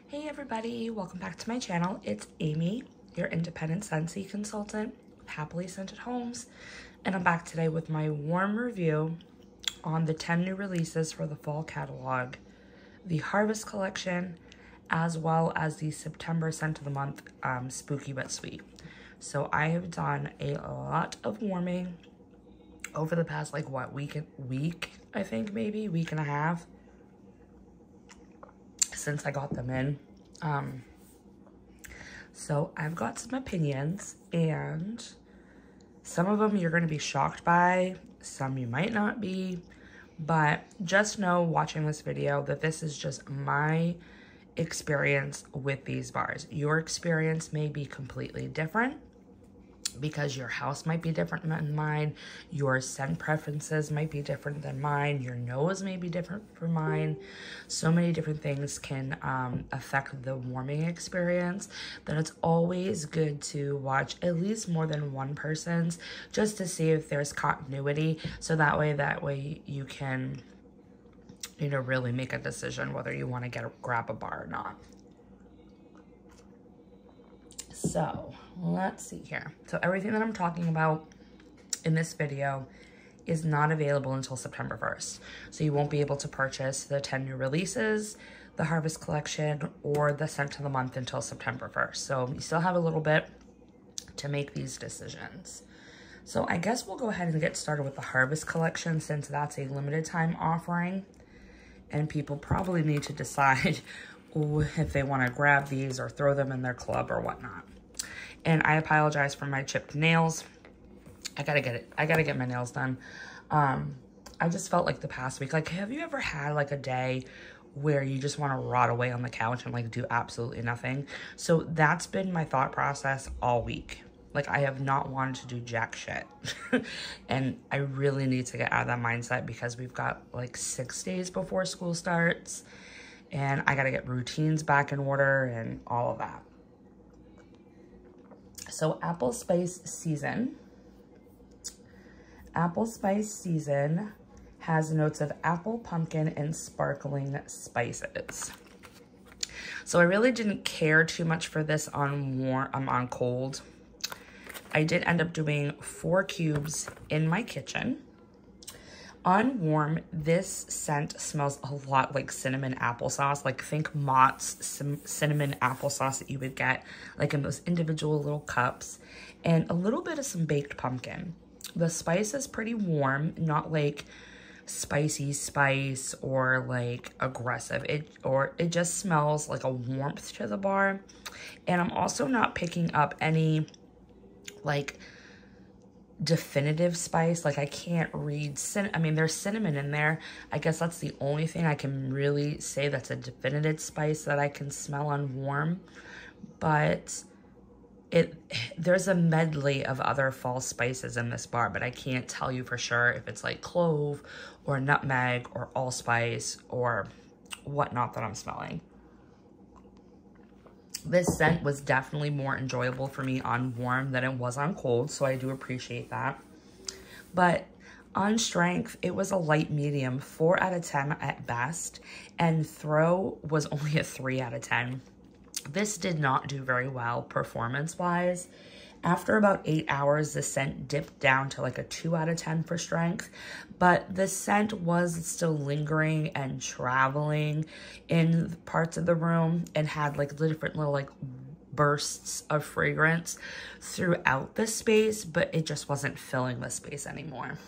Hey everybody, welcome back to my channel. It's Amy, your independent Scentsy consultant, happily scented homes, and I'm back today with my warm review on the 10 new releases for the fall catalog, the Harvest collection, as well as the September scent of the month, Spooky But Sweet. So I have done a lot of warming over the past week, I think maybe week and a half since I got them in. So I've got some opinions, and some of them you're going to be shocked by, some you might not be, but just know watching this video that this is just my experience with these bars. Your experience may be completely different because your house might be different than mine, your scent preferences might be different than mine, your nose may be different from mine. So many different things can affect the warming experience that it's always good to watch at least more than one person's just to see if there's continuity, so that way you can, you know, really make a decision whether you want to grab a bar or not. So let's see here. So everything that I'm talking about in this video is not available until September 1st. So you won't be able to purchase the 10 new releases, the Harvest collection, or the scent of the month until September 1st. So you still have a little bit to make these decisions. So I guess we'll go ahead and get started with the Harvest collection, since that's a limited time offering and people probably need to decide if they want to grab these or throw them in their club or whatnot. And I apologize for my chipped nails. I gotta get my nails done. I just felt like the past week, like, have you ever had like a day where you just want to rot away on the couch and like do absolutely nothing? So that's been my thought process all week. Like, I have not wanted to do jack shit. And I really need to get out of that mindset because we've got like 6 days before school starts. And I gotta get routines back in order and all of that. So Apple Spice Season. Apple Spice Season has notes of apple, pumpkin, and sparkling spices. So I really didn't care too much for this on cold. I did end up doing 4 cubes in my kitchen. On warm, this scent smells a lot like cinnamon applesauce. Like, think Mott's cinnamon applesauce that you would get like in those individual little cups, and a little bit of some baked pumpkin. The spice is pretty warm, not like spicy spice or like aggressive. It just smells like a warmth to the bar. And I'm also not picking up any like definitive spice. Like, I can't read I mean, there's cinnamon in there. I guess that's the only thing I can really say that's a definitive spice that I can smell on warm. But there's a medley of other fall spices in this bar, but I can't tell you for sure if it's like clove or nutmeg or allspice or whatnot that I'm smelling. This scent was definitely more enjoyable for me on warm than it was on cold, so I do appreciate that. But on strength, it was a light medium, 4 out of 10 at best, and throw was only a 3 out of 10. This did not do very well performance-wise. After about 8 hours, the scent dipped down to like a 2 out of 10 for strength, but the scent was still lingering and traveling in parts of the room and had like different little like bursts of fragrance throughout the space, but it just wasn't filling the space anymore.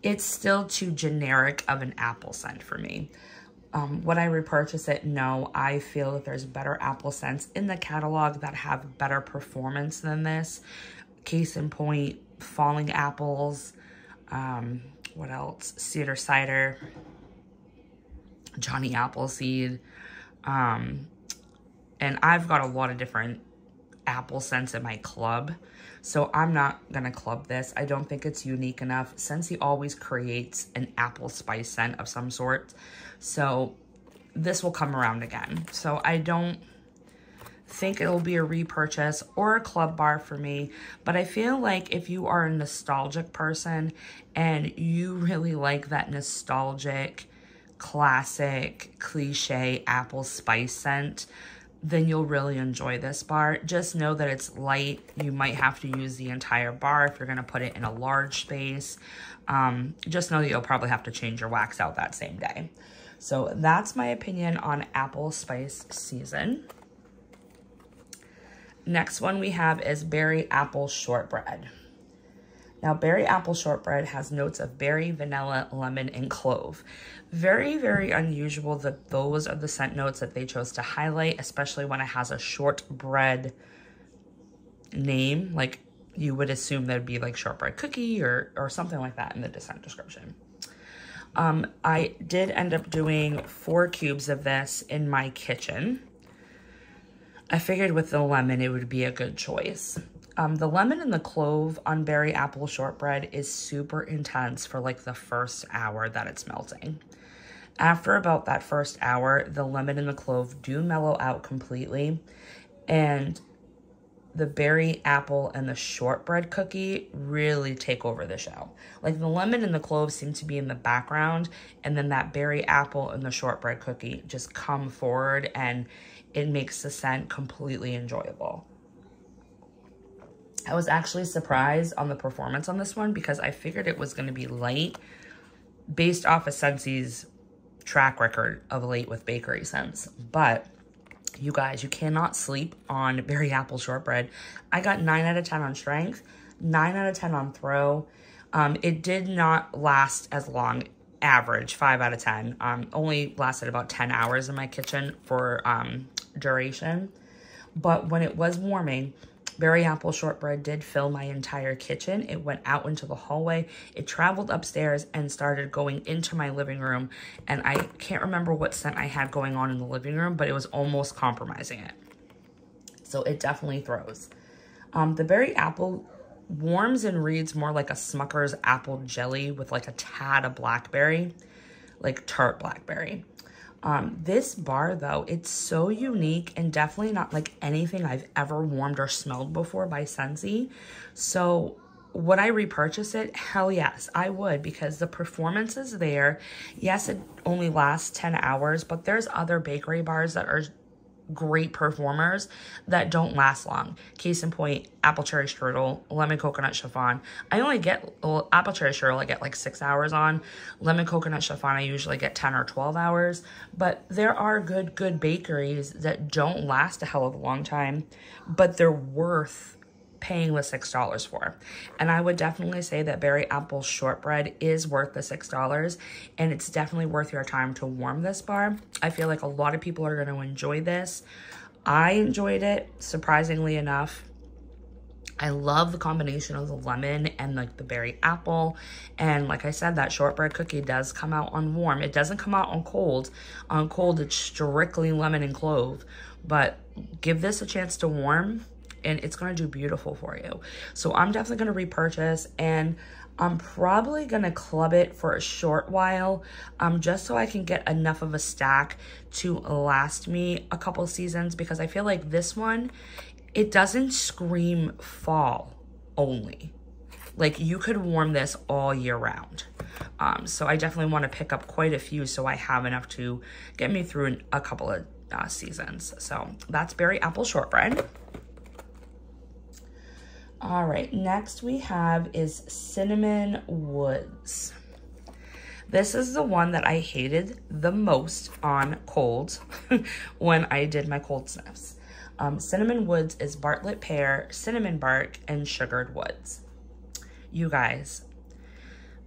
It's still too generic of an apple scent for me. Would I repurchase it? No. I feel that there's better apple scents in the catalog that have better performance than this. Case in point, Falling Apples, what else? Cedar Cider, Johnny Appleseed, and I've got a lot of different apple scents in my club, so I'm not gonna club this. I don't think it's unique enough. Scentsy always creates an apple spice scent of some sort, so this will come around again. So I don't think it'll be a repurchase or a club bar for me, but I feel like if you are a nostalgic person and you really like that nostalgic classic cliche apple spice scent, then you'll really enjoy this bar. Just know that it's light. You might have to use the entire bar if you're going to put it in a large space. Just know that you'll probably have to change your wax out that same day. So that's my opinion on Apple Spice Season. Next one we have is Berry Apple Shortbread. Now, Berry Apple Shortbread has notes of berry, vanilla, lemon, and clove. Very, very unusual that those are the scent notes that they chose to highlight, especially when it has a shortbread name. Like, you would assume there'd be like shortbread cookie or something like that in the scent description. I did end up doing 4 cubes of this in my kitchen. I figured with the lemon, it would be a good choice. The lemon and the clove on Berry Apple Shortbread is super intense for like the first hour that it's melting. After about that first hour, the lemon and the clove do mellow out completely, and the berry apple and the shortbread cookie really take over the show. Like, the lemon and the clove seem to be in the background, and then that berry apple and the shortbread cookie just come forward, and it makes the scent completely enjoyable. I was actually surprised on the performance on this one because I figured it was going to be light based off of Scentsy's track record of late with bakery scents. But you guys, you cannot sleep on Berry Apple Shortbread. I got 9 out of 10 on strength, 9 out of 10 on throw. It did not last as long, average 5 out of 10. Only lasted about 10 hours in my kitchen for duration. But when it was warming, Berry Apple Shortbread did fill my entire kitchen. It went out into the hallway. It traveled upstairs and started going into my living room. And I can't remember what scent I had going on in the living room, but it was almost compromising it. So it definitely throws. The Berry Apple warms and reads more like a Smucker's apple jelly with like a tad of blackberry, like tart blackberry. This bar though, it's so unique and definitely not like anything I've ever warmed or smelled before by Scentsy. So would I repurchase it? Hell yes, I would, because the performance is there. Yes, it only lasts 10 hours, but there's other bakery bars that are great performers that don't last long. Case in point, apple cherry strudel, lemon coconut chiffon. I only get apple cherry strudel, I get like 6 hours on. Lemon coconut chiffon, I usually get 10 or 12 hours. But there are good bakeries that don't last a hell of a long time, but they're worth paying the $6 for. And I would definitely say that Berry Apple Shortbread is worth the $6, and it's definitely worth your time to warm this bar. I feel like a lot of people are going to enjoy this. I enjoyed it, surprisingly enough. I love the combination of the lemon and like the berry apple. And like I said, that shortbread cookie does come out on warm. It doesn't come out on cold. On cold, it's strictly lemon and clove. But give this a chance to warm, and it's going to do beautiful for you. So I'm definitely going to repurchase, and I'm probably going to club it for a short while, just so I can get enough of a stack to last me a couple seasons, because I feel like this one, it doesn't scream fall only. Like, you could warm this all year round. So I definitely want to pick up quite a few so I have enough to get me through a couple of seasons. So that's Berry Apple Shortbread. All right, next we have is Cinnamon Woods. This is the one that I hated the most on cold when I did my cold sniffs. Cinnamon Woods is Bartlett pear, cinnamon bark, and sugared woods. You guys,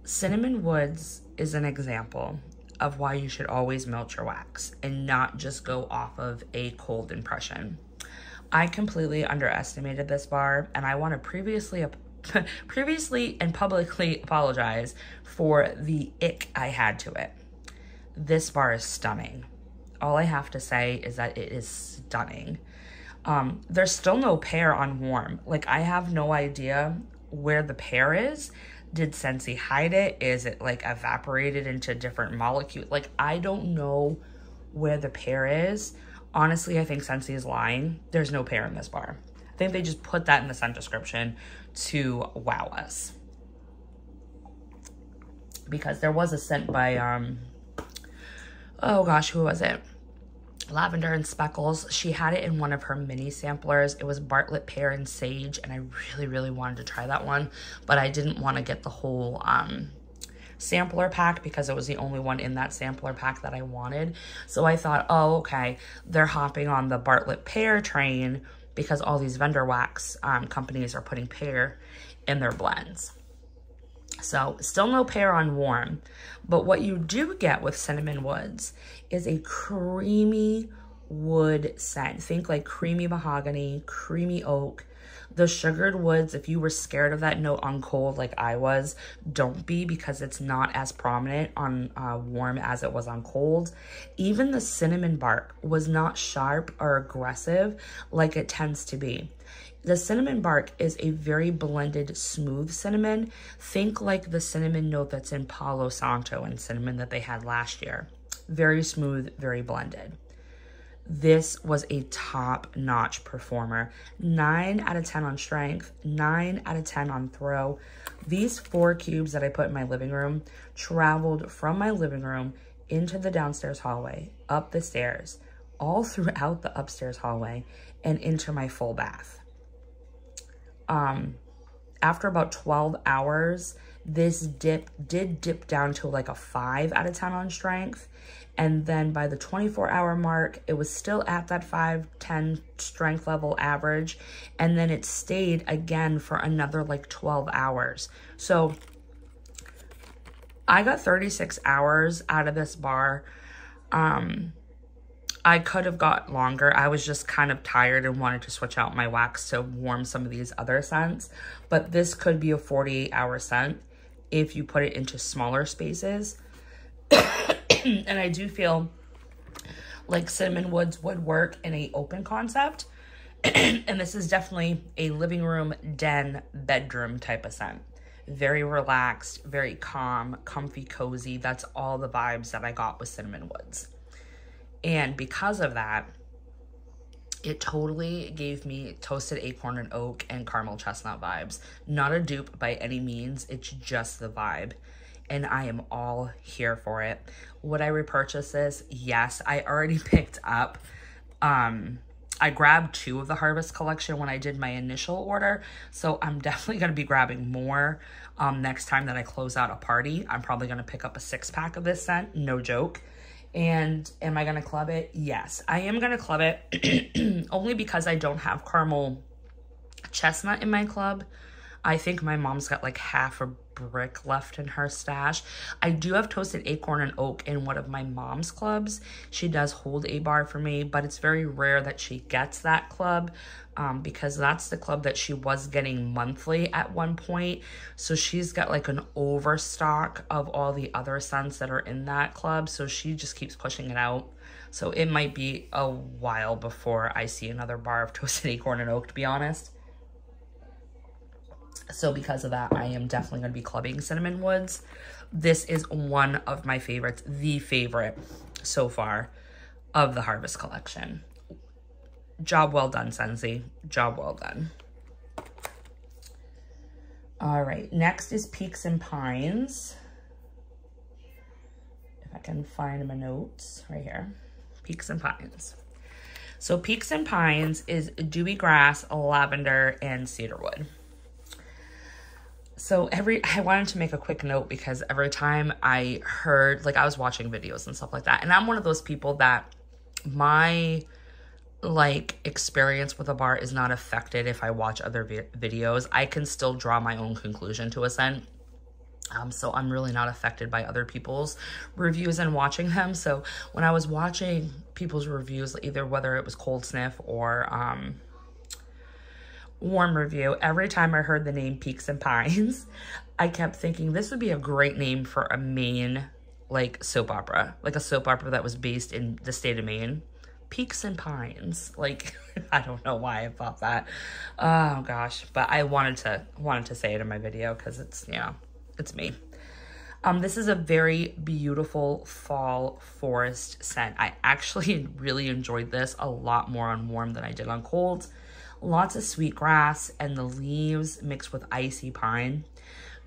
Cinnamon Woods is an example of why you should always melt your wax and not just go off of a cold impression. I completely underestimated this bar, and I want to previously and publicly apologize for the ick I had to it. This bar is stunning. All I have to say is that it is stunning. There's still no pear on warm. Like, I have no idea where the pear is. Did Scentsy hide it? Is it like evaporated into different molecules? Like, I don't know where the pear is. Honestly, I think Scentsy is lying. There's no pear in this bar. I think they just put that in the scent description to wow us. Because there was a scent by oh gosh, who was it? Lavender and Speckles. She had it in one of her mini samplers. It was Bartlett Pear and Sage, and I really, really wanted to try that one, but I didn't want to get the whole sampler pack because it was the only one in that sampler pack that I wanted. So I thought, oh, okay, they're hopping on the Bartlett Pear train because all these vendor wax companies are putting pear in their blends. So still no pear on Warm, but what you do get with Cinnamon Woods is a creamy wood scent. Think like creamy mahogany, creamy oak. The sugared woods, if you were scared of that note on cold like I was, don't be, because it's not as prominent on Warm as it was on cold. Even the cinnamon bark was not sharp or aggressive like it tends to be. The cinnamon bark is a very blended, smooth cinnamon. Think like the cinnamon note that's in Palo Santo and cinnamon that they had last year. Very smooth, very blended. This was a top-notch performer. 9 out of 10 on strength, 9 out of 10 on throw. These 4 cubes that I put in my living room traveled from my living room into the downstairs hallway, up the stairs, all throughout the upstairs hallway, and into my full bath. After about 12 hours, this did dip down to like a 5 out of 10 on strength. And then by the 24-hour mark, it was still at that 5-10 strength level average. And then it stayed again for another like 12 hours. So I got 36 hours out of this bar. I could have got longer. I was just kind of tired and wanted to switch out my wax to warm some of these other scents. But this could be a 48-hour scent if you put it into smaller spaces. And I do feel like Cinnamon Woods would work in a open concept. And this is definitely a living room, den, bedroom type of scent. Very relaxed, very calm, comfy, cozy. That's all the vibes that I got with Cinnamon Woods. And because of that, it totally gave me toasted acorn and oak and caramel chestnut vibes. Not a dupe by any means. It's just the vibe. And I am all here for it. Would I repurchase this? Yes. I already picked up. I grabbed 2 of the Harvest collection when I did my initial order. So I'm definitely going to be grabbing more next time that I close out a party. I'm probably going to pick up a 6-pack of this scent. No joke. And am I going to club it? Yes, I am going to club it. Only because I don't have caramel chestnut in my club. I think my mom's got like half a brick left in her stash. I do have toasted acorn and oak in one of my mom's clubs. She does hold a bar for me, but it's very rare that she gets that club because that's the club that she was getting monthly at one point. So she's got like an overstock of all the other scents that are in that club. So she just keeps pushing it out. So it might be a while before I see another bar of toasted acorn and oak, to be honest. So because of that, I am definitely going to be clubbing Cinnamon Woods. This is one of my favorites, the favorite so far of the Harvest collection. Job well done, Scentsy. Job well done. All right, next is Peaks and Pines. If I can find my notes right here. Peaks and Pines. So Peaks and Pines is dewy grass, lavender, and cedarwood. So I wanted to make a quick note because every time I heard, like I was watching videos and stuff like that, and I'm one of those people that my like experience with a bar is not affected if I watch other videos. I can still draw my own conclusion to a scent. So I'm really not affected by other people's reviews and watching them. So when I was watching people's reviews, either whether it was cold sniff or warm review, every time I heard the name Peaks and Pines, I kept thinking this would be a great name for a Maine like soap opera, like a soap opera that was based in the state of Maine. Peaks and Pines, like I don't know why I thought that. Oh gosh, but I wanted to say it in my video because it's, you know, it's me. This is a very beautiful fall forest scent. I actually really enjoyed this a lot more on warm than I did on cold. Lots of sweet grass and the leaves mixed with icy pine.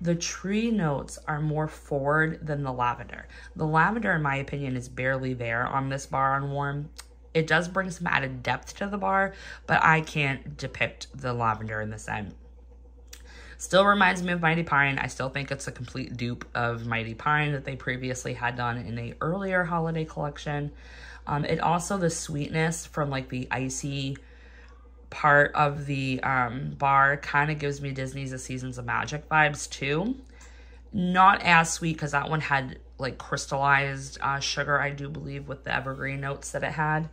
The tree notes are more forward than the lavender. The lavender, in my opinion, is barely there on this bar on warm. It does bring some added depth to the bar, but I can't depict the lavender in the scent. Still reminds me of Mighty Pine. I still think it's a complete dupe of Mighty Pine that they previously had done in a earlier holiday collection. It also, the sweetness from like the icy part of the bar kind of gives me Disney's A Seasons of Magic vibes too. Not as sweet because that one had like crystallized sugar, I do believe, with the evergreen notes that it had.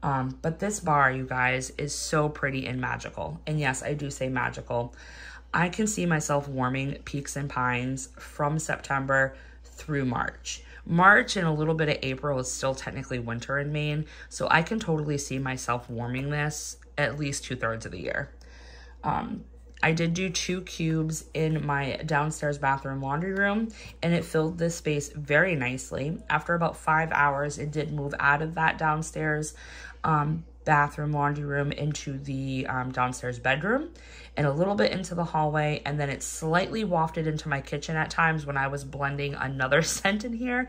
But this bar, you guys, is so pretty and magical. And yes, I do say magical. I can see myself warming Peaks and Pines from September through March. March and a little bit of April is still technically winter in Maine, so I can totally see myself warming this at least 2/3 of the year. I did do 2 cubes in my downstairs bathroom laundry room, and it filled this space very nicely. After about 5 hours, it did move out of that downstairs bathroom laundry room into the downstairs bedroom and a little bit into the hallway, and then it slightly wafted into my kitchen at times when I was blending another scent in here.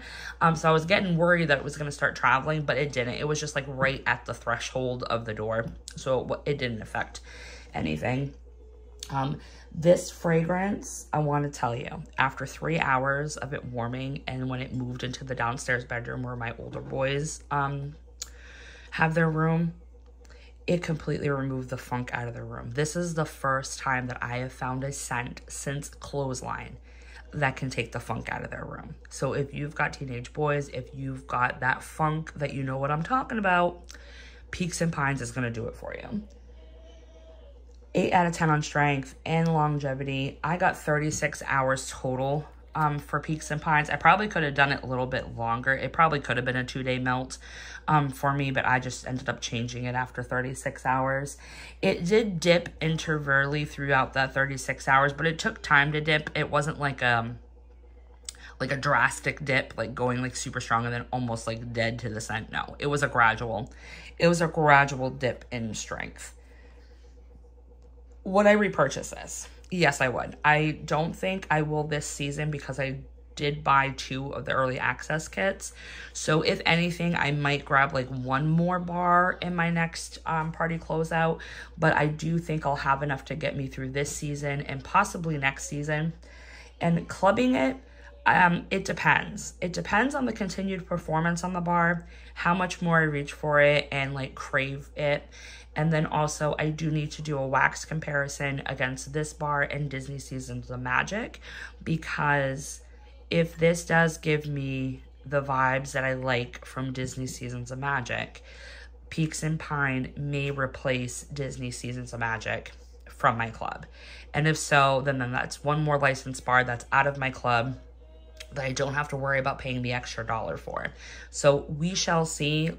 So I was getting worried that it was going to start traveling, but it didn't. It was just like right at the threshold of the door, so it didn't affect anything. This fragrance, I want to tell you, after 3 hours of it warming and when it moved into the downstairs bedroom where my older boys have their room, it completely removed the funk out of the room. This is the first time that I have found a scent since Clothesline that can take the funk out of their room. So if you've got teenage boys, if you've got that funk that you know what I'm talking about, Peaks and Pines is going to do it for you. 8 out of 10 on strength and longevity. I got 36 hours total for Peaks and Pines. I probably could have done it a little bit longer. It probably could have been a 2-day melt for me, but I just ended up changing it after 36 hours. It did dip intervally throughout that 36 hours, but it took time to dip. It wasn't like a drastic dip, like going like super strong and then almost like dead to the scent. No, it was a gradual dip in strength. Would I repurchase this? Yes, I would. I don't think I will this season because I did buy 2 of the early access kits. So if anything, I might grab like 1 more bar in my next party closeout. But I do think I'll have enough to get me through this season and possibly next season. And clubbing it, it depends. It depends on the continued performance on the bar, how much more I reach for it and like crave it. And then also I do need to do a wax comparison against this bar and Disney Seasons of Magic, because if this does give me the vibes that I like from Disney Seasons of Magic, Peaks and Pine may replace Disney Seasons of Magic from my club. And if so, then that's 1 more licensed bar that's out of my club that I don't have to worry about paying the extra $1 for. So we shall see.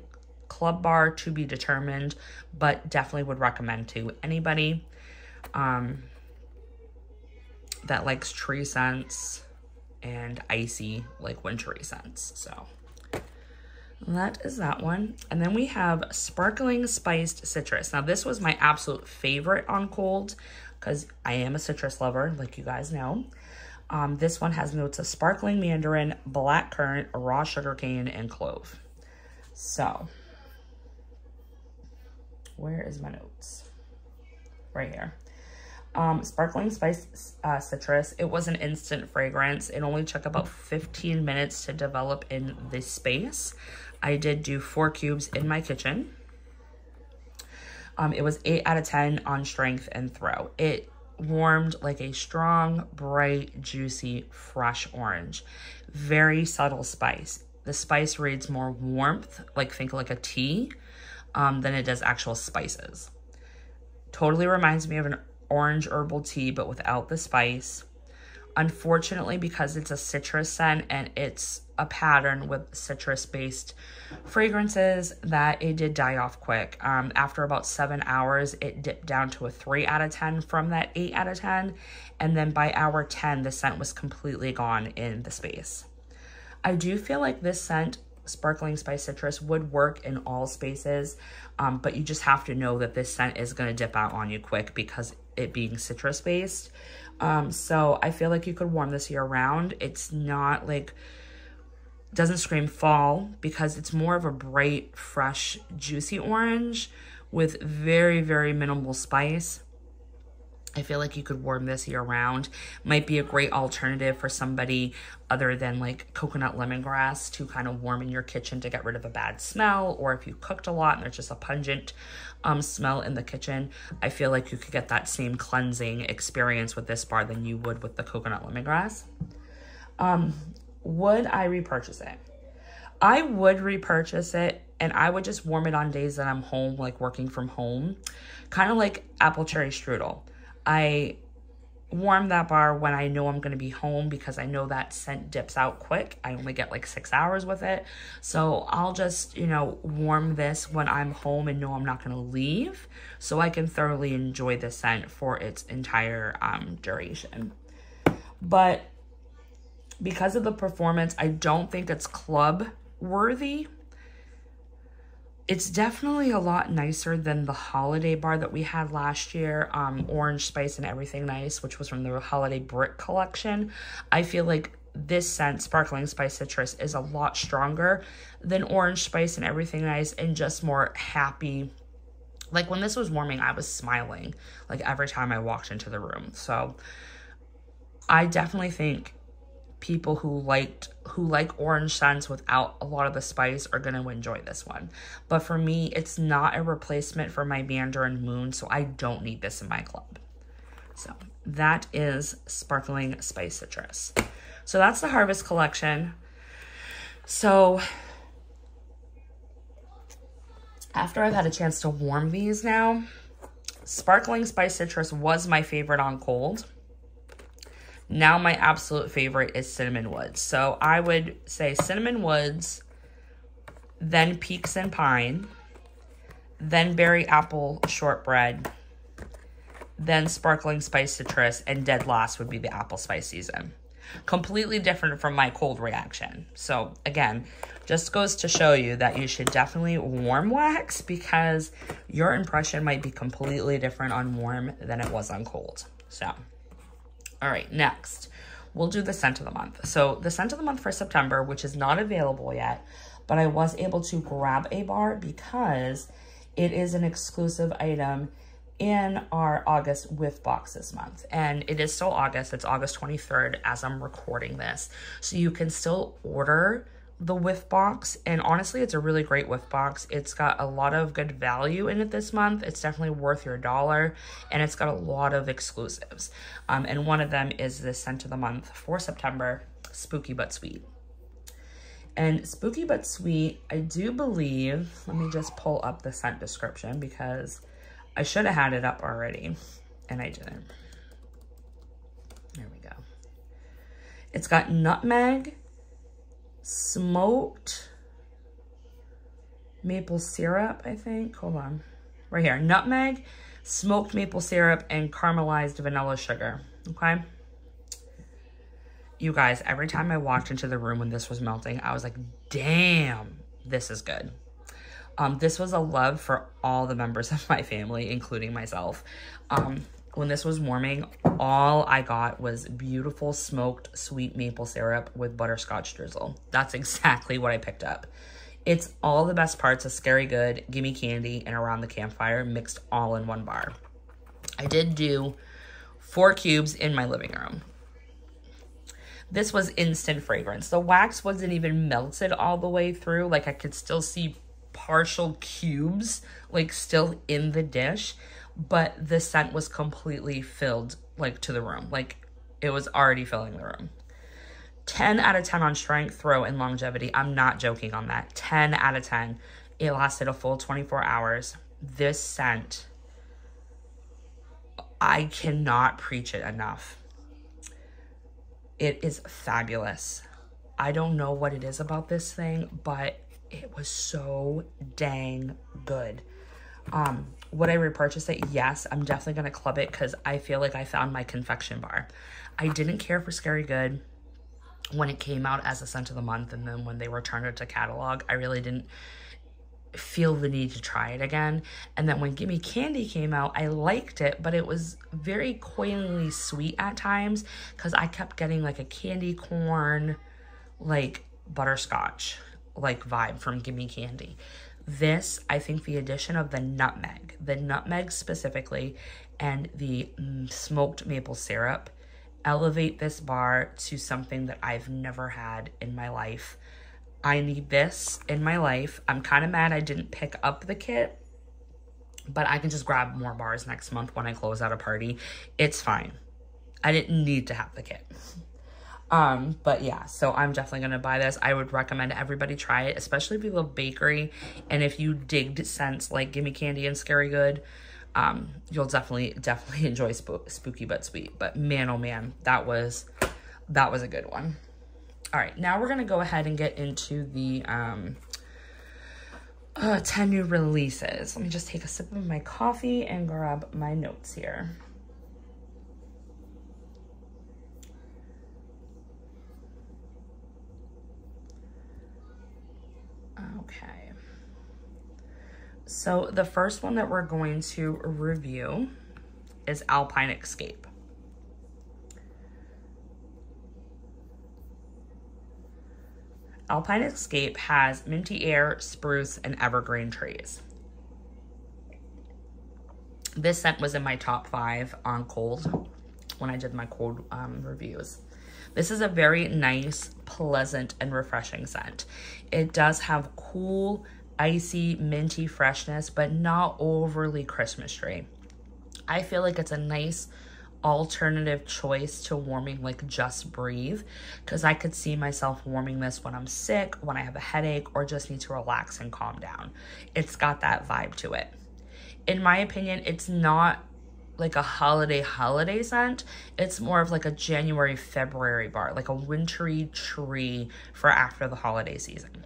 Club bar to be determined, but definitely would recommend to anybody that likes tree scents and icy, like wintry scents. So that is that one. And then we have Sparkling Spiced Citrus. Now this was my absolute favorite on cold because I am a citrus lover, like you guys know. This one has notes of sparkling mandarin, blackcurrant, raw sugarcane, and clove. So where is my notes? Right here. Sparkling Spice Citrus. It was an instant fragrance. It only took about 15 minutes to develop in this space. I did do 4 cubes in my kitchen. It was 8 out of 10 on strength and throw. It warmed like a strong, bright, juicy, fresh orange. Very subtle spice. The spice reads more warmth, like think like a tea, than it does actual spices. Totally reminds me of an orange herbal tea, but without the spice. Unfortunately, because it's a citrus scent and it's a pattern with citrus-based fragrances, that it did die off quick. After about 7 hours, it dipped down to a 3 out of 10 from that 8 out of 10. And then by hour 10, the scent was completely gone in the space. I do feel like this scent, Sparkling Spice Citrus, would work in all spaces, but you just have to know that this scent is going to dip out on you quick because it being citrus based. So I feel like you could warm this year round. It's not like, doesn't scream fall because it's more of a bright, fresh, juicy orange with very, very minimal spice. I feel like you could warm this year round. Might be a great alternative for somebody other than like coconut lemongrass to kind of warm in your kitchen to get rid of a bad smell, or if you cooked a lot and there's just a pungent smell in the kitchen. I feel like you could get that same cleansing experience with this bar than you would with the coconut lemongrass. Would I repurchase it? I would repurchase it, and I would just warm it on days that I'm home, like working from home, kind of like apple cherry strudel. I warm that bar when I know I'm going to be home because I know that scent dips out quick. I only get like 6 hours with it. So I'll just, you know, warm this when I'm home and know I'm not going to leave, so I can thoroughly enjoy the scent for its entire duration. But because of the performance, I don't think it's club worthy. It's definitely a lot nicer than the holiday bar that we had last year, Orange Spice and Everything Nice, which was from the Holiday Brick collection. I feel like this scent, Sparkling Spice Citrus, is a lot stronger than Orange Spice and Everything Nice, and just more happy. Like when this was warming, I was smiling like every time I walked into the room. So I definitely think people who like orange scents without a lot of the spice are going to enjoy this one. But for me, it's not a replacement for my Mandarin Moon, so I don't need this in my club. So that is Sparkling Spice Citrus. So that's the Harvest collection. So after I've had a chance to warm these now, Sparkling Spice Citrus was my favorite on cold. Now my absolute favorite is Cinnamon Woods. So I would say Cinnamon Woods, then Peaks and Pine, then Berry Apple Shortbread, then Sparkling Spice Citrus, and dead last would be the Apple Spice Season. Completely different from my cold reaction. So again, just goes to show you that you should definitely warm wax because your impression might be completely different on warm than it was on cold. So all right, next, we'll do the scent of the month. So the scent of the month for September, which is not available yet, but I was able to grab a bar because it is an exclusive item in our August whiff box this month. And it is still August. It's August 23rd as I'm recording this. So you can still order the whiff box, and honestly, it's a really great whiff box. It's got a lot of good value in it this month. It's definitely worth your $1, and it's got a lot of exclusives. And one of them is the scent of the month for September, Spooky But Sweet. And Spooky But Sweet, I do believe, let me just pull up the scent description because I should have had it up already, and I didn't. There we go. It's got nutmeg, smoked maple syrup, I think. Hold on. Right here. Nutmeg, smoked maple syrup, and caramelized vanilla sugar. Okay? You guys, every time I walked into the room when this was melting, I was like, damn, this is good. This was a love for all the members of my family, including myself. When this was warming, all I got was beautiful smoked sweet maple syrup with butterscotch drizzle. That's exactly what I picked up. It's all the best parts of Scary Good, Gimme Candy, and Around the Campfire mixed all in one bar. I did do 4 cubes in my living room. This was instant fragrance. The wax wasn't even melted all the way through. Like I could still see partial cubes like still in the dish, but the scent was completely filled like to the room. Like it was already filling the room. 10 out of 10 on strength, throw, and longevity. I'm not joking on that. 10 out of 10. It lasted a full 24 hours. This scent, I cannot preach it enough. It is fabulous. I don't know what it is about this thing, but it was so dang good. Would I repurchase it? Yes, I'm definitely going to club it because I feel like I found my confection bar. I didn't care for Scary Good when it came out as a scent of the month, and then when they returned it to catalog, I really didn't feel the need to try it again. And then when Gimme Candy came out, I liked it, but it was very coyingly sweet at times because I kept getting like a candy corn, like butterscotch like vibe from Gimme Candy. This, I think the addition of the nutmeg specifically, and the smoked maple syrup elevate this bar to something that I've never had in my life. I need this in my life. I'm kind of mad I didn't pick up the kit, but I can just grab more bars next month when I close out a party. It's fine. I didn't need to have the kit. But yeah, so I'm definitely going to buy this. I would recommend everybody try it, especially if you love bakery. And if you digged scents like Gimme Candy and Scary Good, you'll definitely enjoy Spooky But Sweet. But man, oh man, that was a good one. All right, now we're going to go ahead and get into the 10 new releases. Let me just take a sip of my coffee and grab my notes here. Okay. So the first one that we're going to review is Alpine Escape. Alpine Escape has minty air, spruce, and evergreen trees. This scent was in my top 5 on cold when I did my cold reviews. This is a very nice, pleasant, and refreshing scent. It does have cool, icy, minty freshness, but not overly Christmas tree. I feel like it's a nice alternative choice to warming like Just Breathe, because I could see myself warming this when I'm sick, when I have a headache, or just need to relax and calm down. It's got that vibe to it. In my opinion, it's not like a holiday scent. It's more of like a January, February bar, like a wintry tree for after the holiday season.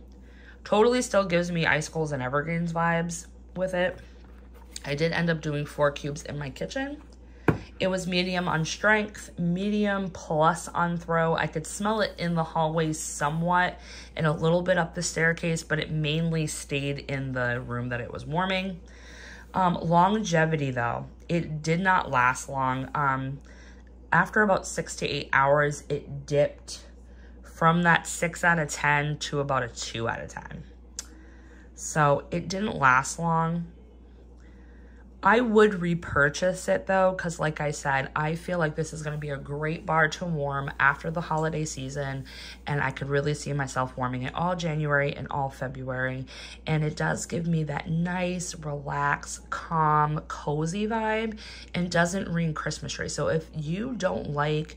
Totally still gives me icicles and evergreens vibes with it. I did end up doing 4 cubes in my kitchen. It was medium on strength, medium plus on throw. I could smell it in the hallways somewhat and a little bit up the staircase, but it mainly stayed in the room that it was warming. Longevity though, it did not last long. After about 6 to 8 hours, it dipped from that 6 out of 10 to about a 2 out of 10. So it didn't last long. I would repurchase it though, because like I said, I feel like this is going to be a great bar to warm after the holiday season, and I could really see myself warming it all January and all February. And it does give me that nice, relaxed, calm, cozy vibe and doesn't ring Christmas tree. So if you don't like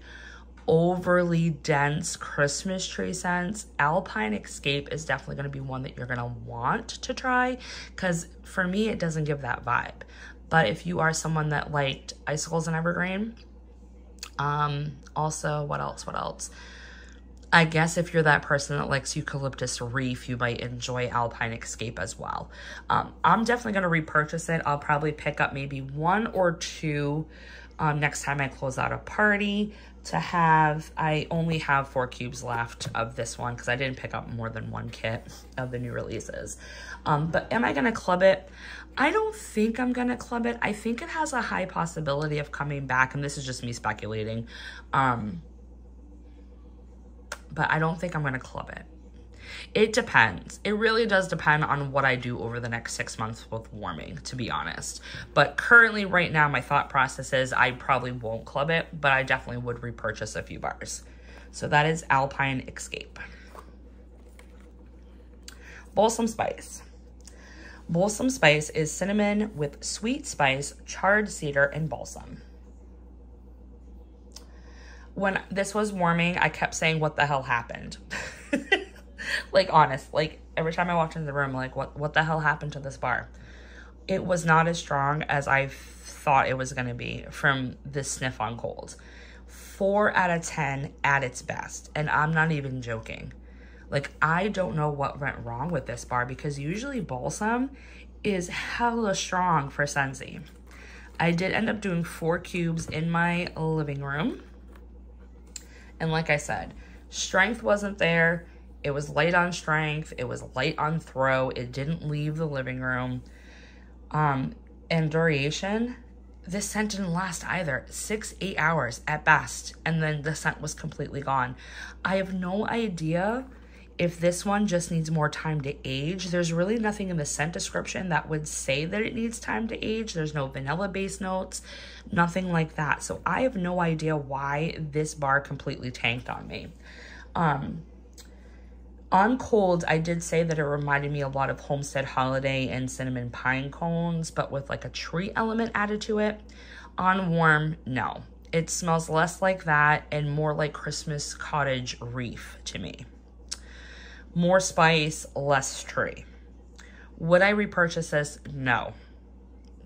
overly dense Christmas tree scents, Alpine Escape is definitely going to be one that you're going to want to try, because for me, it doesn't give that vibe. But if you are someone that liked icicles and evergreen, also, what else? I guess if you're that person that likes eucalyptus reef, you might enjoy Alpine Escape as well. I'm definitely going to repurchase it. I'll probably pick up maybe 1 or 2 next time I close out a party to have. I only have 4 cubes left of this one because I didn't pick up more than 1 kit of the new releases. But am I going to club it? I don't think I'm going to club it. I think it has a high possibility of coming back, and this is just me speculating. But I don't think I'm going to club it. It depends. It really does depend on what I do over the next 6 months with warming, to be honest. But currently, right now, my thought process is I probably won't club it, but I definitely would repurchase a few bars. So that is Alpine Escape. Bome Spice. Bome Spice is cinnamon with sweet spice, charred cedar, and balsam. When this was warming, I kept saying, what the hell happened? Like, honest, like, every time I walked into the room, like, what the hell happened to this bar? It was not as strong as I thought it was going to be from this sniff on cold. 4 out of 10 at its best, and I'm not even joking. Like, I don't know what went wrong with this bar, because usually balsam is hella strong for Scentsy. I did end up doing 4 cubes in my living room. And like I said, strength wasn't there. It was light on strength. It was light on throw. It didn't leave the living room. And duration, this scent didn't last either. 6-8 hours at best. And then the scent was completely gone. I have no idea if this one just needs more time to age. There's really nothing in the scent description that would say that it needs time to age. There's no vanilla base notes, nothing like that. So I have no idea why this bar completely tanked on me. On cold, I did say that it reminded me a lot of Homestead Holiday and Cinnamon Pine Cones, but with like a tree element added to it. On warm, no. It smells less like that and more like Christmas Cottage Reef to me. More spice, less tree. Would I repurchase this? No.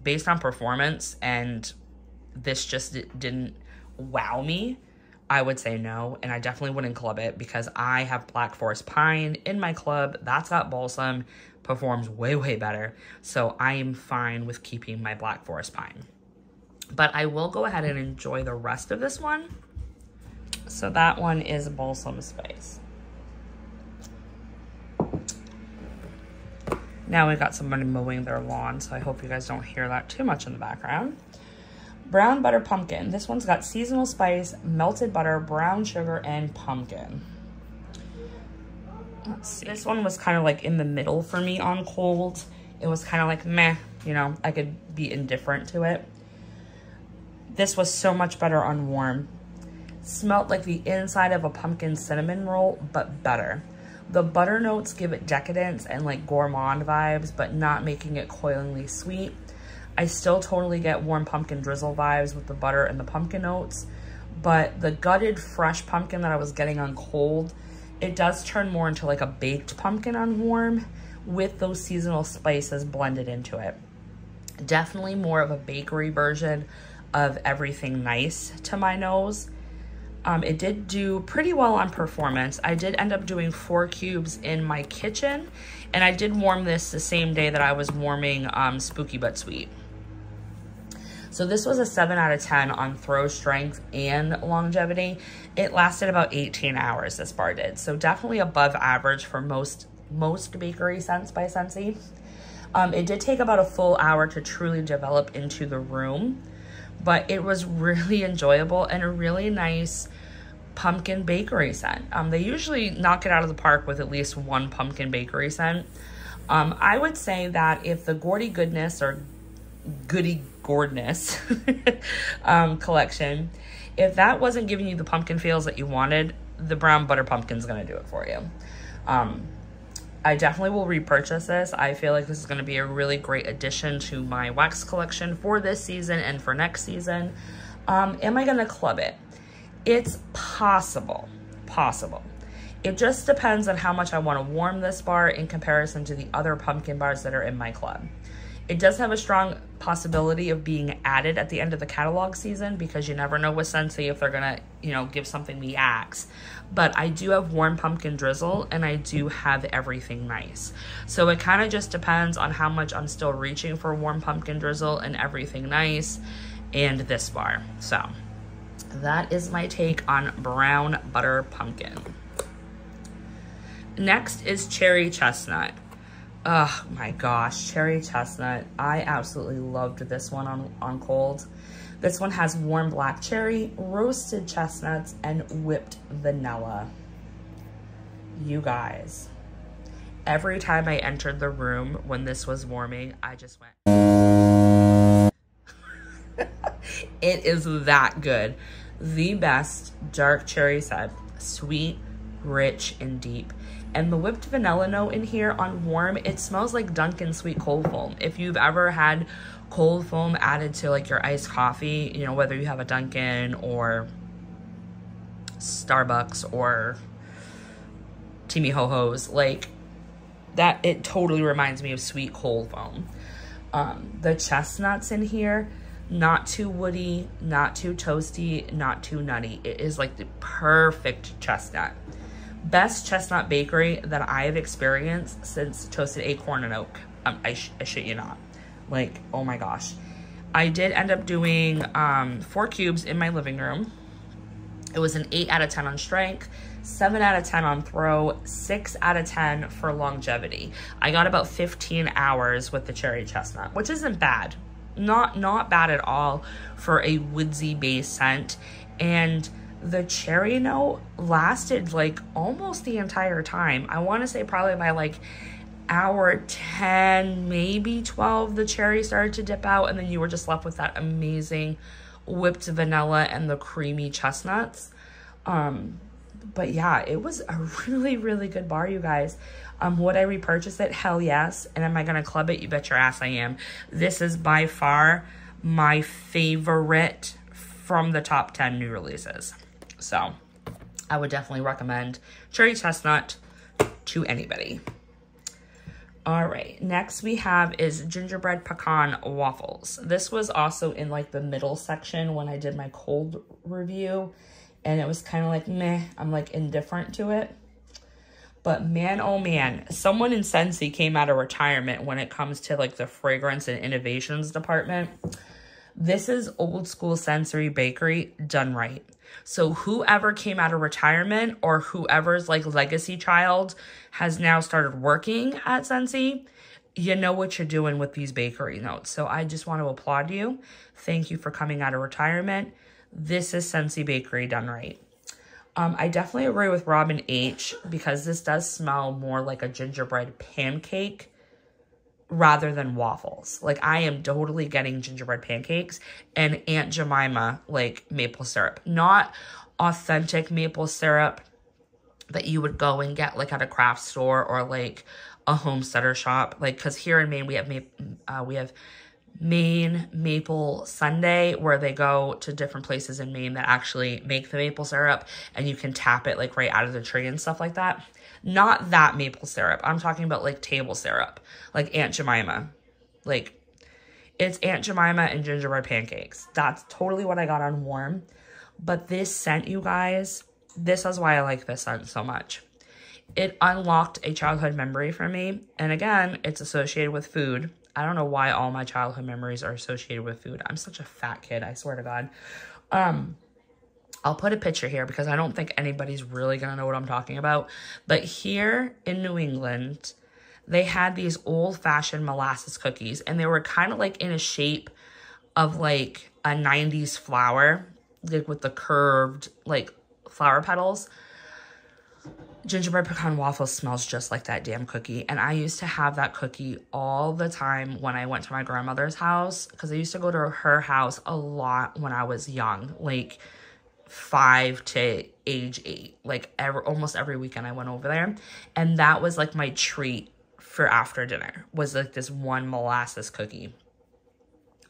Based on performance, and this just didn't wow me, I would say no, and I definitely wouldn't club it because I have Black Forest Pine in my club. That's got balsam, performs way, way better. So I am fine with keeping my Black Forest Pine. But I will go ahead and enjoy the rest of this one. So that one is Bome Spice. Now we've got somebody mowing their lawn, so I hope you guys don't hear that too much in the background. Brown Butter Pumpkin. This one's got seasonal spice, melted butter, brown sugar, and pumpkin. Let's see. This one was kind of like in the middle for me on cold. It was kind of like meh, you know, I could be indifferent to it. This was so much better on warm. Smelled like the inside of a pumpkin cinnamon roll, but better. The butter notes give it decadence and like gourmand vibes, but not making it coilingly sweet. I still totally get warm pumpkin drizzle vibes with the butter and the pumpkin notes, but the gutted fresh pumpkin that I was getting on cold, it does turn more into like a baked pumpkin on warm with those seasonal spices blended into it. Definitely more of a bakery version of Everything Nice to my nose. It did do pretty well on performance. I did end up doing 4 cubes in my kitchen, and I did warm this the same day that I was warming Spooky But Sweet. So this was a 7 out of 10 on throw strength and longevity. It lasted about 18 hours, this bar did. So definitely above average for most bakery scents by Scentsy. It did take about a full hour to truly develop into the room, but it was really enjoyable and a really nice pumpkin bakery scent. They usually knock it out of the park with at least one pumpkin bakery scent. I would say that if the Gordy Goodness or Goody Gourdness collection, if that wasn't giving you the pumpkin feels that you wanted, the brown butter pumpkin's gonna do it for you. I definitely will repurchase this. I feel like this is going to be a really great addition to my wax collection for this season and for next season. Am I going to club it? It's possible. It just depends on how much I want to warm this bar in comparison to the other pumpkin bars that are in my club. It does have a strong possibility of being added at the end of the catalog season because you never know with Scentsy if they're gonna, you know, give something the axe. But I do have warm pumpkin drizzle and I do have Everything Nice. So it kind of just depends on how much I'm still reaching for warm pumpkin drizzle and Everything Nice and this bar. So that is my take on brown butter pumpkin. Next is cherry chestnut. Oh my gosh, cherry chestnut. I absolutely loved this one on cold. This one has warm black cherry, roasted chestnuts, and whipped vanilla. You guys, every time I entered the room when this was warming, I just went. It is that good. The best dark cherry scent, sweet, rich, and deep. And the whipped vanilla note in here on warm, it smells like Dunkin' sweet cold foam. If you've ever had cold foam added to like your iced coffee, you know, whether you have a Dunkin' or Starbucks or Timmy Ho-Ho's, like that, it totally reminds me of sweet cold foam. The chestnuts in here, not too woody, not too toasty, not too nutty. It is like the perfect chestnut. Best chestnut bakery that I have experienced since Toasted Acorn and Oak. I shit you not. Like, oh my gosh. I did end up doing 4 cubes in my living room. It was an 8 out of 10 on strength, 7 out of 10 on throw, 6 out of 10 for longevity. I got about 15 hours with the cherry chestnut, which isn't bad. Not bad at all for a woodsy base scent. And the cherry note lasted like almost the entire time. I want to say probably by like hour 10, maybe 12, the cherry started to dip out, and then you were just left with that amazing whipped vanilla and the creamy chestnuts. But yeah, it was a really, really good bar, you guys. Would I repurchase it? Hell yes. And am I going to club it? You bet your ass I am. This is by far my favorite from the top 10 new releases. So I would definitely recommend cherry chestnut to anybody. All right, next we have is Gingerbread Pecan Waffles. This was also in like the middle section when I did my cold review, and it was kind of like meh. I'm like indifferent to it. But man, oh man, someone in Scentsy came out of retirement when it comes to like the fragrance and innovations department. This is old school sensory bakery done right. So whoever came out of retirement or whoever's like legacy child has now started working at Scentsy, you know what you're doing with these bakery notes. So I just want to applaud you. Thank you for coming out of retirement. This is Scentsy Bakery done right. I definitely agree with Robin H. because this does smell more like a gingerbread pancake rather than waffles. Like I am totally getting gingerbread pancakes and Aunt Jemima like maple syrup. Not authentic maple syrup that you would go and get like at a craft store or like a homesteader shop. Like, cause here in Maine we have Maine Maple Sunday, where they go to different places in Maine that actually make the maple syrup and you can tap it like right out of the tree and stuff like that. Not that maple syrup. I'm talking about like table syrup, like Aunt Jemima. Like it's Aunt Jemima and gingerbread pancakes. That's totally what I got on warm. But this scent, you guys, this is why I like this scent so much. It unlocked a childhood memory for me. And again, it's associated with food. I don't know why all my childhood memories are associated with food. I'm such a fat kid, I swear to God. I'll put a picture here because I don't think anybody's really going to know what I'm talking about. But here in New England, they had these old-fashioned molasses cookies. And they were kind of like in a shape of like a 90s flower. Like with the curved like flower petals. Gingerbread pecan waffles smells just like that damn cookie. And I used to have that cookie all the time when I went to my grandmother's house. Because I used to go to her house a lot when I was young. Like 5 to age 8. Like almost every weekend I went over there. And that was like my treat for after dinner. Was like this one molasses cookie.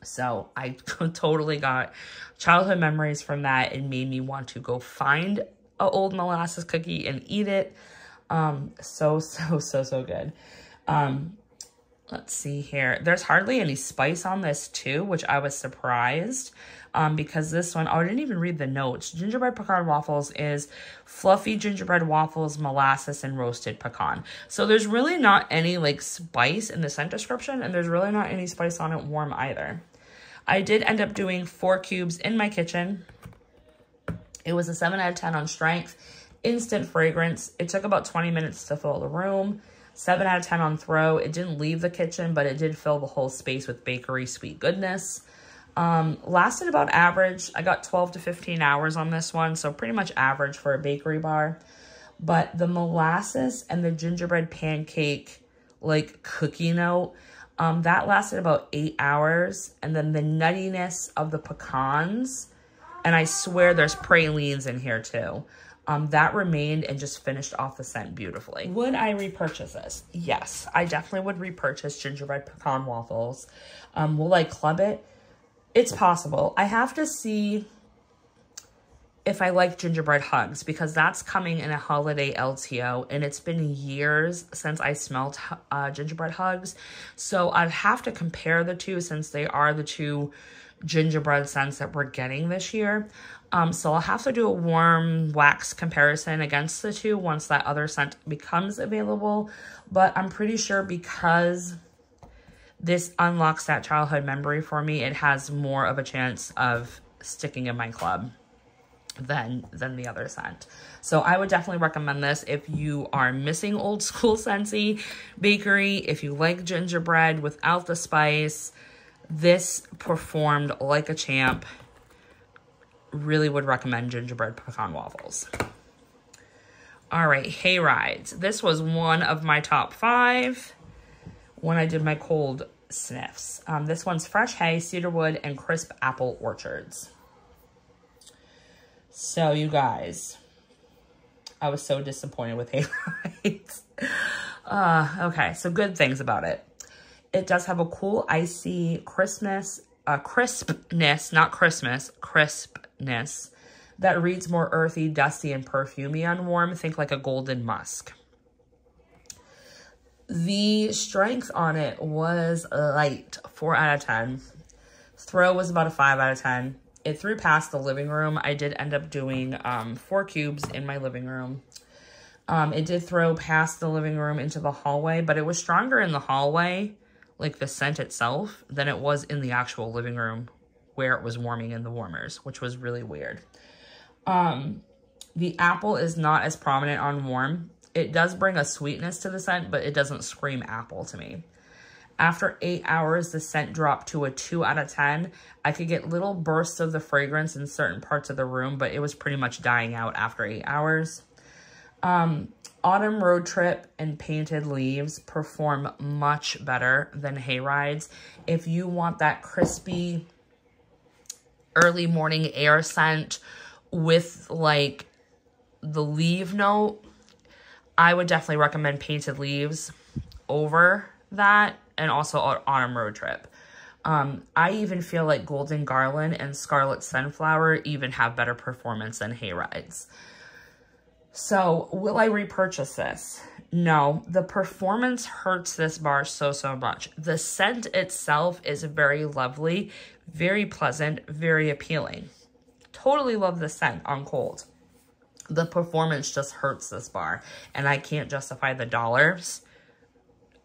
So I totally got childhood memories from that. It made me want to go find an old molasses cookie and eat it. So good. Let's see here. There's hardly any spice on this too, which I was surprised. Because this one, oh, I didn't even read the notes. Gingerbread pecan waffles is fluffy gingerbread waffles, molasses, and roasted pecan. So there's really not any like spice in the scent description, and there's really not any spice on it warm either. I did end up doing 4 cubes in my kitchen. It was a 7 out of 10 on strength. Instant fragrance. It took about 20 minutes to fill the room. 7 out of 10 on throw. It didn't leave the kitchen, but it did fill the whole space with bakery sweet goodness. Lasted about average. I got 12 to 15 hours on this one, so pretty much average for a bakery bar. But the molasses and the gingerbread pancake, like cookie note, that lasted about 8 hours. And then the nuttiness of the pecans, and I swear there's pralines in here too. That remained and just finished off the scent beautifully. Would I repurchase this? Yes, I definitely would repurchase gingerbread pecan waffles. Will I club it? It's possible. I have to see if I like gingerbread hugs, because that's coming in a holiday LTO, and it's been years since I smelled gingerbread hugs. So I'd have to compare the two, since they are the two gingerbread scents that we're getting this year. So I'll have to do a warm wax comparison against the two once that other scent becomes available. But I'm pretty sure because this unlocks that childhood memory for me, it has more of a chance of sticking in my club. than the other scent. So I would definitely recommend this if you are missing old school Scentsy bakery, if you like gingerbread without the spice. This performed like a champ. Really would recommend gingerbread pecan waffles. All right, hay rides. This was one of my top 5 when I did my cold sniffs. This one's fresh hay, cedarwood, and crisp apple orchards. So you guys, I was so disappointed with hay rides. Okay, so good things about it. It does have a cool, icy crispness, not Christmas, crispness that reads more earthy, dusty, and perfumey on warm. Think like a golden musk. The strength on it was light, 4 out of 10. Throw was about a 5 out of 10. It threw past the living room. I did end up doing 4 cubes in my living room. It did throw past the living room into the hallway, but it was stronger in the hallway, like the scent itself, than it was in the actual living room where it was warming in the warmers, which was really weird. The apple is not as prominent on warm. It does bring a sweetness to the scent, but it doesn't scream apple to me. After 8 hours, the scent dropped to a 2 out of 10. I could get little bursts of the fragrance in certain parts of the room, but it was pretty much dying out after 8 hours. Autumn Road Trip and Painted Leaves perform much better than hay rides. If you want that crispy early morning air scent with like the leaf note, I would definitely recommend Painted Leaves over that, and also Autumn Road Trip. I even feel like Golden Garland and Scarlet Sunflower even have better performance than hay rides. So will I repurchase this? No, the performance hurts this bar so much. The scent itself is very lovely, very pleasant, very appealing. Totally love the scent on cold. The performance just hurts this bar, and I can't justify the dollars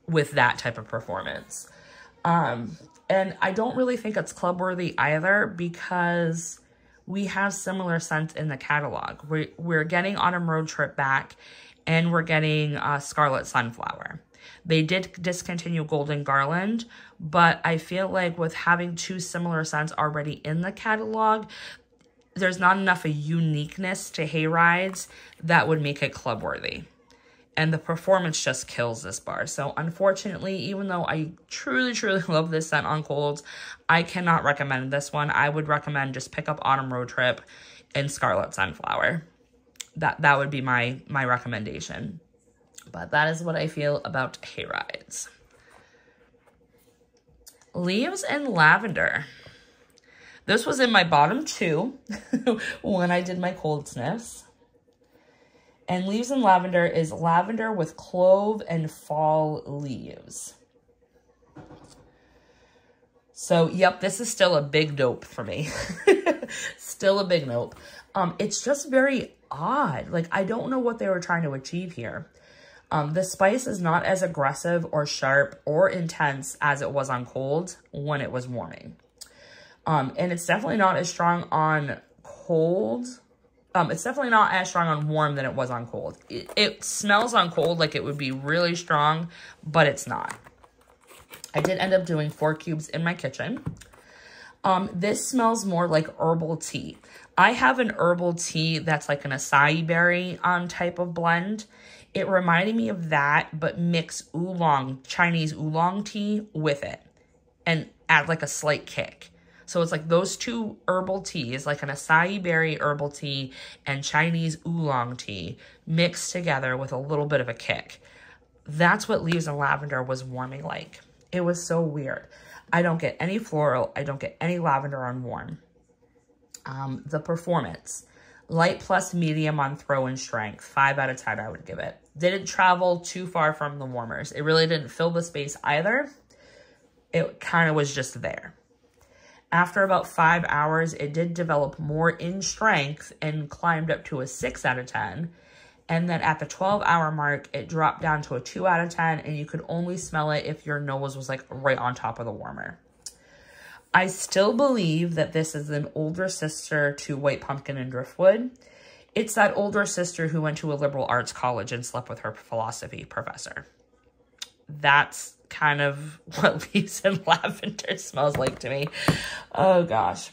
with that type of performance. And I don't really think it's club worthy either, because we have similar scents in the catalog. We're getting Autumn Road Trip back, and we're getting Scarlet Sunflower. They did discontinue Golden Garland, but I feel like with having 2 similar scents already in the catalog, there's not enough of uniqueness to hay rides that would make it club worthy. And the performance just kills this bar. So unfortunately, even though I truly love this scent on colds, I cannot recommend this one. I would recommend just pick up Autumn Road Trip and Scarlet Sunflower. That would be my recommendation. But that is what I feel about hay rides. Leaves and Lavender. This was in my bottom 2 when I did my cold sniffs. And Leaves and Lavender is lavender with clove and fall leaves. So, yep, this is still a big nope for me. Still a big nope. It's just very odd. Like, I don't know what they were trying to achieve here. The spice is not as aggressive or sharp or intense as it was on cold when it was warming. And it's definitely not as strong on cold. It's definitely not as strong on warm than it was on cold. It smells on cold like it would be really strong, but it's not. I did end up doing 4 cubes in my kitchen. This smells more like herbal tea. I have an herbal tea that's like an acai berry type of blend. It reminded me of that, but mix oolong, Chinese oolong tea with it and add like a slight kick. So it's like those 2 herbal teas, like an acai berry herbal tea and Chinese oolong tea mixed together with a little bit of a kick. That's what Leaves and Lavender was warming like. It was so weird. I don't get any floral. I don't get any lavender on warm. The performance, light plus medium on throw and strength. 5 out of 10 I would give it. Didn't travel too far from the warmers. It really didn't fill the space either. It kind of was just there. After about 5 hours, it did develop more in strength and climbed up to a 6 out of 10. And then at the 12-hour mark, it dropped down to a 2 out of 10, and you could only smell it if your nose was like right on top of the warmer. I still believe that this is an older sister to White Pumpkin and Driftwood. It's that older sister who went to a liberal arts college and slept with her philosophy professor. That's kind of what Leaves in Lavender smells like to me. Oh, gosh.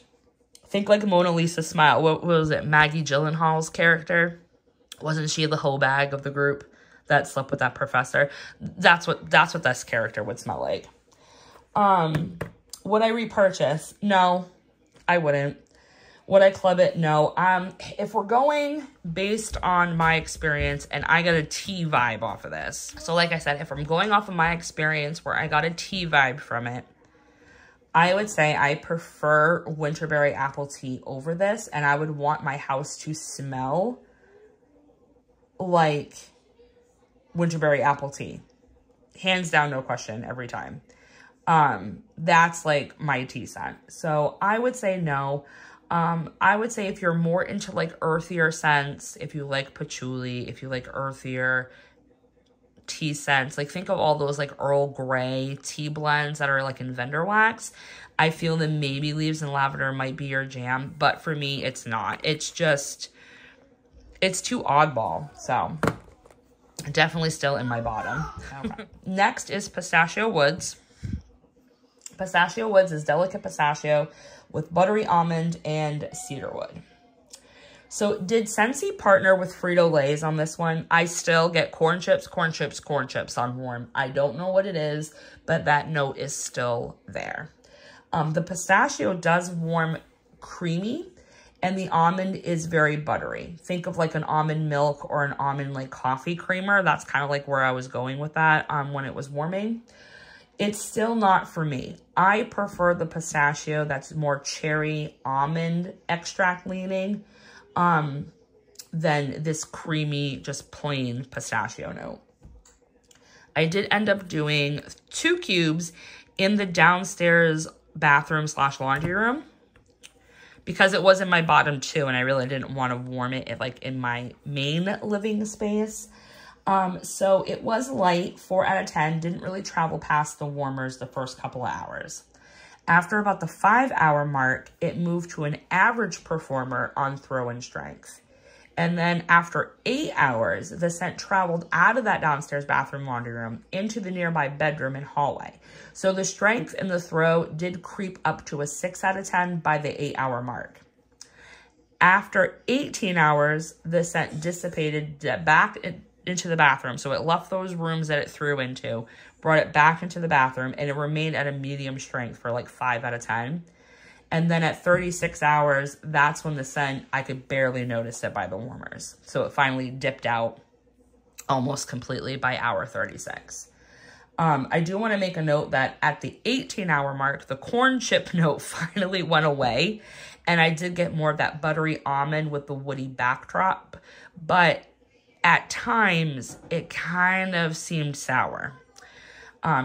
Think like Mona Lisa Smile. What was it? Maggie Gyllenhaal's character? Wasn't she the whole bag of the group that slept with that professor? That's what this character would smell like. Would I repurchase? No, I wouldn't. Would I club it? No. If we're going based on my experience, and I got a tea vibe off of this. So like I said, if I'm going off of my experience where I got a tea vibe from it, I would say I prefer Winterberry apple tea over this, and I would want my house to smell like Winterberry apple tea. Hands down, no question, every time. That's like my tea scent. So I would say no. I would say if you're more into like earthier scents, if you like patchouli, if you like earthier tea scents, like think of all those like Earl Grey tea blends that are like in vendor wax. I feel that maybe Leaves in Lavender might be your jam, but for me, it's not. It's just, it's too oddball. So definitely still in my bottom. Okay. Next is Pistachio Woods. Pistachio Woods is delicate pistachio with buttery almond and cedarwood. So did Scentsy partner with Frito-Lay's on this one? I still get corn chips on warm. I don't know what it is, but that note is still there. The pistachio does warm creamy, and the almond is very buttery. Think of like an almond milk or an almond like coffee creamer. That's kind of like where I was going with that when it was warming. It's still not for me. I prefer the pistachio that's more cherry almond extract leaning than this creamy, just plain pistachio note. I did end up doing 2 cubes in the downstairs bathroom / laundry room because it was in my bottom 2 and I really didn't want to warm it like in my main living space. So it was light, 4 out of 10, didn't really travel past the warmers the first couple of hours. After about the 5-hour mark, it moved to an average performer on throw-in strength. And then after 8 hours, the scent traveled out of that downstairs bathroom laundry room into the nearby bedroom and hallway. So the strength in the throw did creep up to a 6 out of 10 by the 8-hour mark. After 18 hours, the scent dissipated back into the bathroom. So it left those rooms that it threw into, brought it back into the bathroom, and it remained at a medium strength for like 5 out of 10. And then at 36 hours, that's when the scent, I could barely notice it by the warmers. So it finally dipped out almost completely by hour 36. I do want to make a note that at the 18-hour mark, the corn chip note finally went away. And I did get more of that buttery almond with the woody backdrop. But at times, it kind of seemed sour.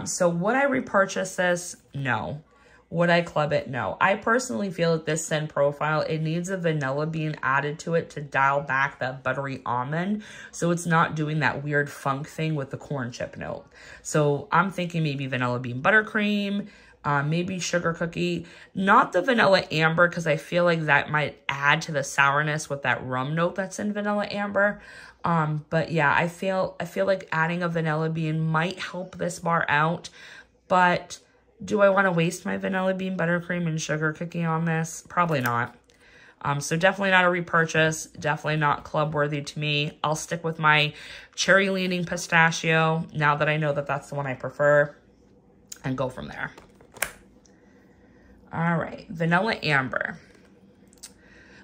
So would I repurchase this? No. Would I club it? No. I personally feel that this scent profile, it needs a vanilla bean added to it to dial back that buttery almond. So it's not doing that weird funk thing with the corn chip note. So I'm thinking maybe vanilla bean buttercream, maybe sugar cookie, not the vanilla amber, because I feel like that might add to the sourness with that rum note that's in vanilla amber. But yeah, I feel like adding a vanilla bean might help this bar out, but do I want to waste my vanilla bean buttercream and sugar cookie on this? Probably not. So definitely not a repurchase, definitely not club worthy to me. I'll stick with my cherry leaning pistachio now that I know that that's the one I prefer, and go from there. All right, vanilla amber.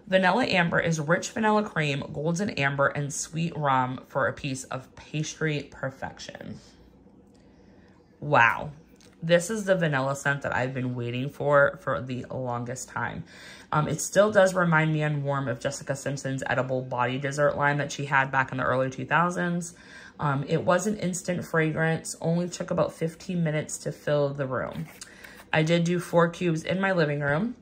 Vanilla amber is rich vanilla cream, golden amber, and sweet rum for a piece of pastry perfection. Wow. This is the vanilla scent that I've been waiting for the longest time. It still does remind me on warm of Jessica Simpson's edible body dessert line that she had back in the early 2000s. It was an instant fragrance, only took about 15 minutes to fill the room. I did do 4 cubes in my living room.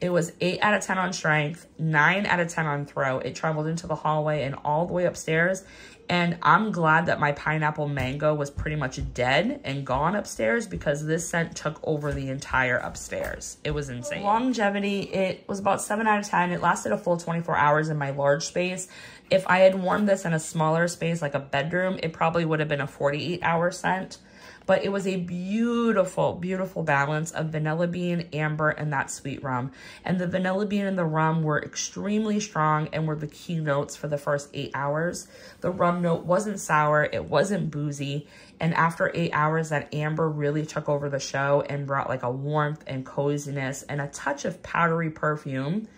It was 8 out of 10 on strength, 9 out of 10 on throw. It traveled into the hallway and all the way upstairs. And I'm glad that my pineapple mango was pretty much dead and gone upstairs, because this scent took over the entire upstairs. It was insane. Longevity, it was about 7 out of 10. It lasted a full 24 hours in my large space. If I had worn this in a smaller space, like a bedroom, it probably would have been a 48-hour scent. But it was a beautiful, beautiful balance of vanilla bean, amber, and that sweet rum. And the vanilla bean and the rum were extremely strong and were the key notes for the first 8 hours. The rum note wasn't sour, it wasn't boozy. And after 8 hours, that amber really took over the show and brought like a warmth and coziness and a touch of powdery perfume.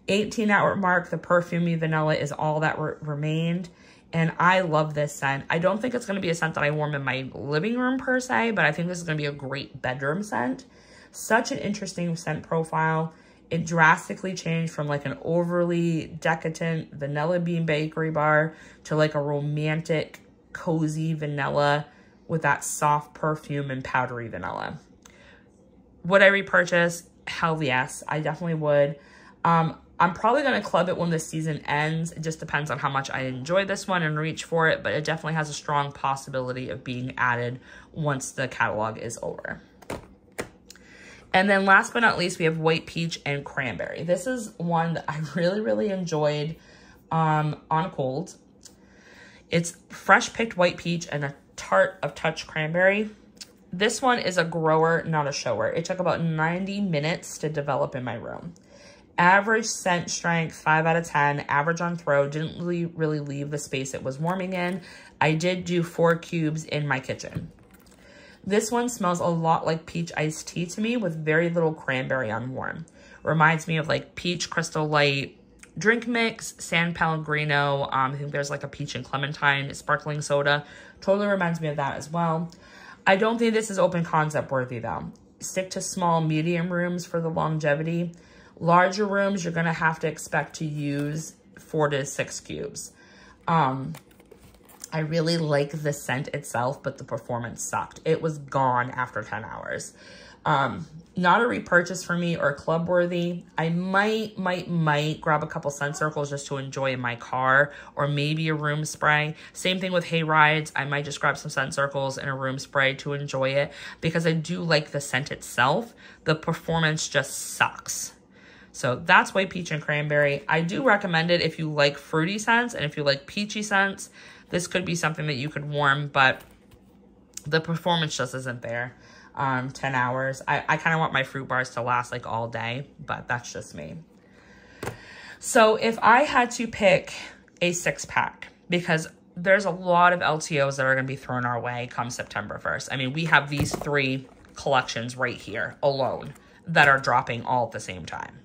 18-hour mark, the perfumey vanilla is all that remained. And I love this scent. I don't think it's going to be a scent that I warm in my living room per se, but I think this is going to be a great bedroom scent. Such an interesting scent profile. It drastically changed from like an overly decadent vanilla bean bakery bar to like a romantic, cozy vanilla with that soft perfume and powdery vanilla. Would I repurchase? Hell yes, I definitely would. I'm probably going to club it when the season ends. It just depends on how much I enjoy this one and reach for it, but it definitely has a strong possibility of being added once the catalog is over. And then last but not least, we have White Peach and Cranberry. This is one that I really, really enjoyed on cold. It's fresh picked white peach and a tart of touch cranberry. This one is a grower, not a shower. It took about 90 minutes to develop in my room. Average scent strength, 5 out of 10. Average on throw, didn't really leave the space it was warming in. I did do 4 cubes in my kitchen. This one smells a lot like peach iced tea to me with very little cranberry on warm. Reminds me of like peach Crystal Light drink mix, San Pellegrino. I think there's like a peach and clementine sparkling soda. Totally reminds me of that as well. I don't think this is open concept worthy though. Stick to small, medium rooms for the longevity. Larger rooms, you're going to have to expect to use 4 to 6 cubes. I really like the scent itself, but the performance sucked. It was gone after 10 hours. Not a repurchase for me or club worthy. I might grab a couple scent circles just to enjoy in my car, or maybe a room spray. Same thing with hay rides. I might just grab some scent circles and a room spray to enjoy it, because I do like the scent itself. The performance just sucks. So that's White Peach and Cranberry. I do recommend it if you like fruity scents and if you like peachy scents. This could be something that you could warm, but the performance just isn't there. 10 hours. I kind of want my fruit bars to last like all day, but that's just me. So if I had to pick a 6-pack, because there's a lot of LTOs that are going to be thrown our way come September 1st. I mean, we have these 3 collections right here alone that are dropping all at the same time.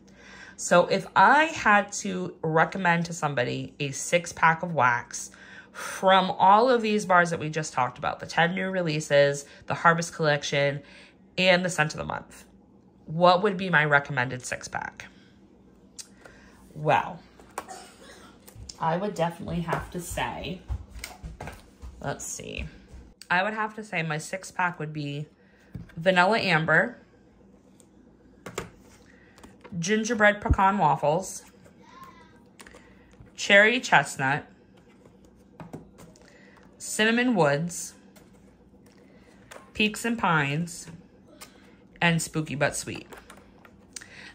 So if I had to recommend to somebody a 6-pack of wax from all of these bars that we just talked about, the 10 new releases, the Harvest Collection, and the Scent of the Month, what would be my recommended 6-pack? Well, I would definitely have to say, let's see. I would have to say my 6-pack would be Vanilla Amber, Gingerbread Pecan Waffles, Cherry Chestnut, Cinnamon Woods, Peaks and Pines, and Spooky But Sweet.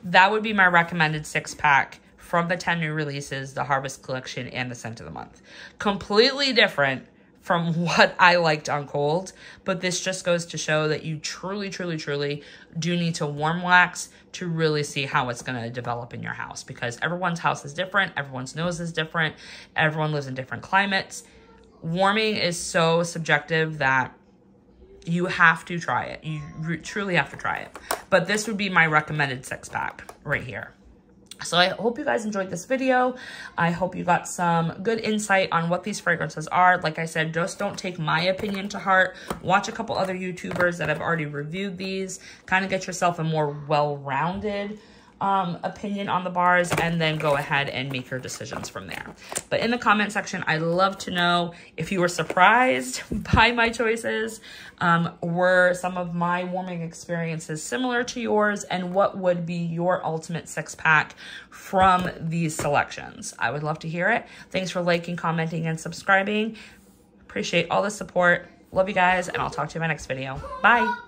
That would be my recommended 6-pack from the 10 new releases, the Harvest Collection, and the Scent of the Month. Completely different from what I liked on cold, but this just goes to show that you truly, truly, truly do need to warm wax to really see how it's going to develop in your house, because everyone's house is different, everyone's nose is different, everyone lives in different climates. Warming is so subjective that you have to try it. You truly have to try it. But this would be my recommended 6-pack right here. So I hope you guys enjoyed this video. I hope you got some good insight on what these fragrances are. Like I said, just don't take my opinion to heart. Watch a couple other YouTubers that have already reviewed these. Kind of get yourself a more well-rounded opinion on the bars, and then go ahead and make your decisions from there. But in the comment section, I'd love to know if you were surprised by my choices. Were some of my warming experiences similar to yours, and what would be your ultimate 6-pack from these selections? I would love to hear it. Thanks for liking, commenting, and subscribing. Appreciate all the support. Love you guys, and I'll talk to you in my next video. Bye.